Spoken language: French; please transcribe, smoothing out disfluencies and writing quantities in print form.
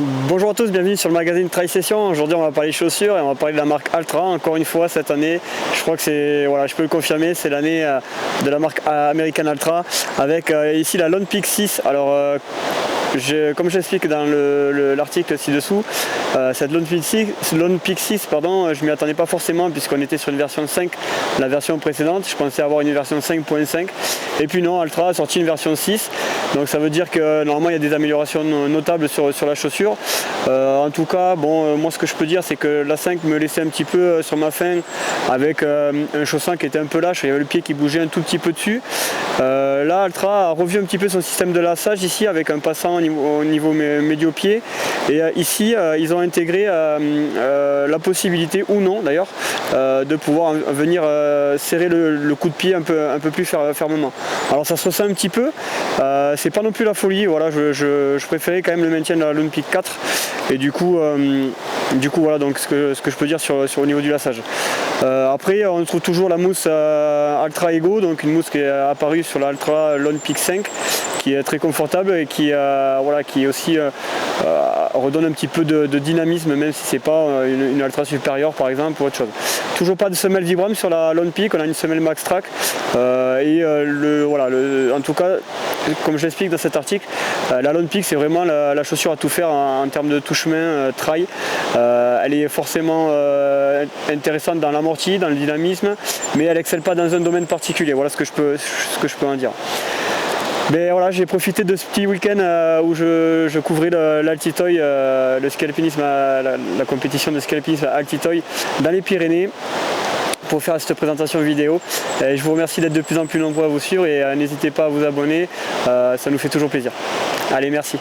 Bonjour à tous, bienvenue sur le magazine Trail Session. Aujourd'hui on va parler chaussures et on va parler de la marque Altra. Encore une fois cette année, je crois que c'est, voilà, je peux le confirmer, c'est l'année de la marque American Altra avec ici la Lone Peak 6. Alors comme j'explique dans l'article ci-dessous, cette Lone Peak 6, pardon, je m'y attendais pas forcément puisqu'on était sur une version 5, la version précédente. Je pensais avoir une version 5.5 et puis non, Altra a sorti une version 6. Donc ça veut dire que normalement il y a des améliorations notables sur la chaussure. En tout cas, bon, moi ce que je peux dire c'est que la 5 me laissait un petit peu sur ma faim avec un chausson qui était un peu lâche, il y avait le pied qui bougeait un tout petit peu dessus. Là Altra a revu un petit peu son système de lassage ici avec un passant au niveau médio-pied et ici ils ont intégré la possibilité ou non d'ailleurs de pouvoir venir serrer le coup de pied un peu plus fermement. Alors ça se ressent un petit peu, c'est pas non plus la folie, voilà, je préférais quand même le maintien de la Lone Peak 4 et du coup voilà donc ce que je peux dire sur au niveau du lassage. Après on trouve toujours la mousse Altra Ego, donc une mousse qui est apparue sur l'Altra Lone Peak 5 qui est très confortable et qui aussi redonne un petit peu de dynamisme, même si c'est pas une Altra supérieure par exemple ou autre chose. Toujours pas de semelle Vibram sur la Lone Peak, on a une semelle Max Track en tout cas comme je l'explique dans cet article, la Lone Peak c'est vraiment la chaussure à tout faire en termes de touche-main trail. Elle est forcément intéressante dans l'amorti, dans le dynamisme, mais elle excelle pas dans un domaine particulier. Voilà ce que je peux en dire. Mais voilà, j'ai profité de ce petit week-end où je couvrais l'Altitoy, le ski alpinisme, la compétition de ski alpinisme Altitoy dans les Pyrénées pour faire cette présentation vidéo. Et je vous remercie d'être de plus en plus nombreux à vous suivre et n'hésitez pas à vous abonner, ça nous fait toujours plaisir. Allez, merci.